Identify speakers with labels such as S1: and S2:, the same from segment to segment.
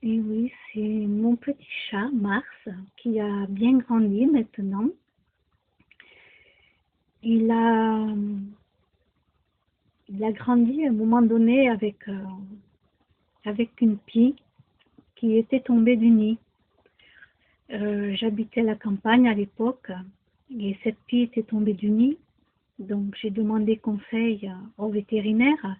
S1: Et oui, c'est mon petit chat, Mars, qui a bien grandi maintenant. Il a, il a grandi à un moment donné avec une pie qui était tombée du nid. J'habitais à la campagne à l'époque et cette pie était tombée du nid. Donc j'ai demandé conseil au vétérinaire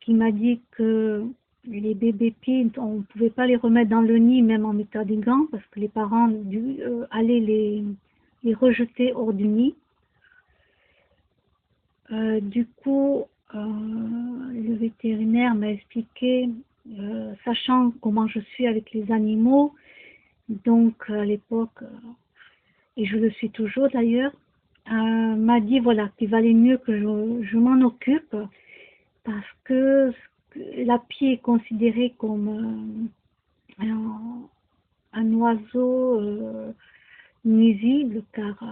S1: qui m'a dit que les bébés pies, on ne pouvait pas les remettre dans le nid même en mettant des gants parce que les parents allaient les rejeter hors du nid. Du coup, le vétérinaire m'a expliqué, sachant comment je suis avec les animaux, donc à l'époque, et je le suis toujours d'ailleurs, m'a dit voilà qu'il valait mieux que je m'en occupe parce que la pie est considérée comme un oiseau nuisible car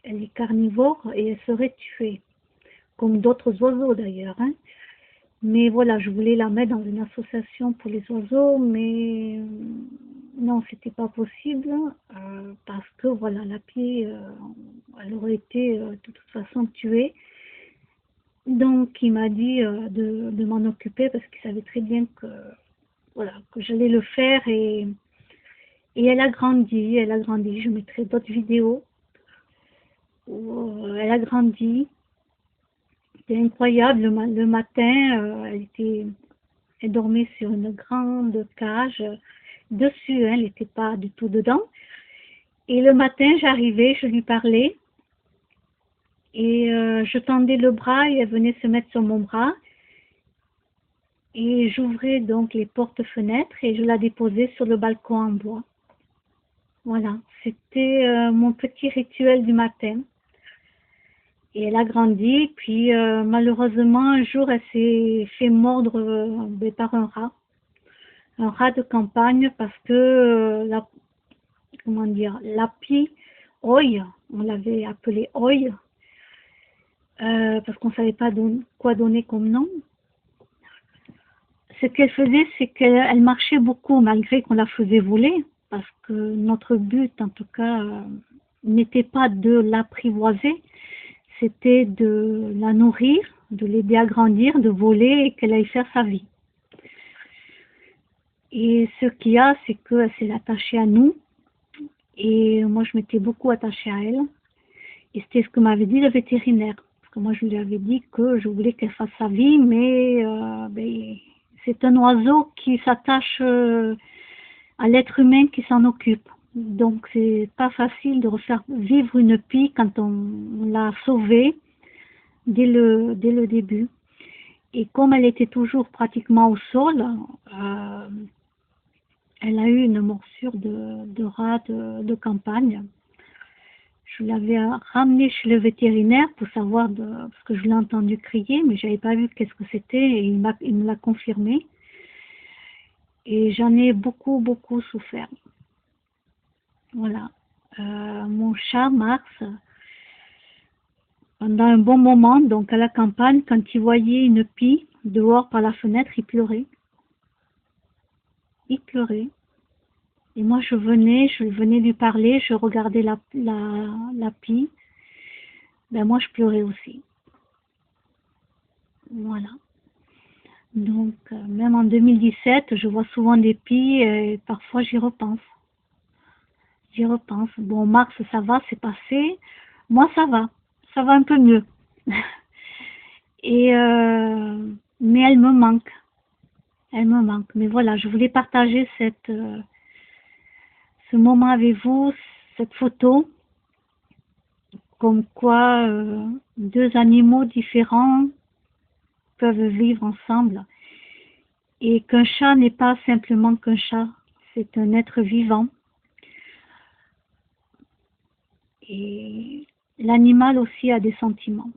S1: elle est carnivore et elle serait tuée, comme d'autres oiseaux d'ailleurs. Hein. Mais voilà, je voulais la mettre dans une association pour les oiseaux, mais non, c'était pas possible parce que voilà, la pie, elle aurait été de toute façon tuée. Donc, il m'a dit de m'en occuper parce qu'il savait très bien que voilà que j'allais le faire et elle a grandi, elle a grandi. Je mettrai d'autres vidéos où elle a grandi. C'était incroyable le matin, elle dormait sur une grande cage dessus, hein, elle n'était pas du tout dedans. Et le matin, j'arrivais, je lui parlais et je tendais le bras et elle venait se mettre sur mon bras. Et j'ouvrais donc les portes-fenêtres et je la déposais sur le balcon en bois. Voilà, c'était mon petit rituel du matin. Et elle a grandi, puis malheureusement, un jour, elle s'est fait mordre par un rat de campagne, parce que la pie, Oi, on l'avait appelée Oi, parce qu'on ne savait pas quoi donner comme nom. Ce qu'elle faisait, c'est qu'elle marchait beaucoup, malgré qu'on la faisait voler, parce que notre but, en tout cas, n'était pas de l'apprivoiser, c'était de la nourrir, de l'aider à grandir, de voler et qu'elle aille faire sa vie. Et ce qu'il y a, c'est qu'elle s'est attachée à nous. Et moi, je m'étais beaucoup attachée à elle. Et c'était ce que m'avait dit le vétérinaire. Parce que moi, je lui avais dit que je voulais qu'elle fasse sa vie, mais c'est un oiseau qui s'attache à l'être humain qui s'en occupe. Donc, c'est pas facile de refaire vivre une pie quand on l'a sauvée dès le début. Et comme elle était toujours pratiquement au sol, elle a eu une morsure de rat de campagne. Je l'avais ramenée chez le vétérinaire pour savoir, parce que je l'ai entendu crier, mais je n'avais pas vu qu'est-ce que c'était et il me l'a confirmé. Et j'en ai beaucoup, beaucoup souffert. Voilà. Mon chat, Mars, pendant un bon moment, donc à la campagne, quand il voyait une pie dehors par la fenêtre, il pleurait. Il pleurait. Et moi, je venais lui parler, je regardais la pie. Ben moi, je pleurais aussi. Voilà. Donc, même en 2017, je vois souvent des pies et parfois j'y repense. J'y repense. Bon, Mars, ça va, c'est passé. Moi, ça va. Ça va un peu mieux. Et mais elle me manque. Elle me manque. Mais voilà, je voulais partager ce moment avec vous, cette photo, comme quoi deux animaux différents peuvent vivre ensemble et qu'un chat n'est pas simplement qu'un chat, c'est un être vivant. Et l'animal aussi a des sentiments.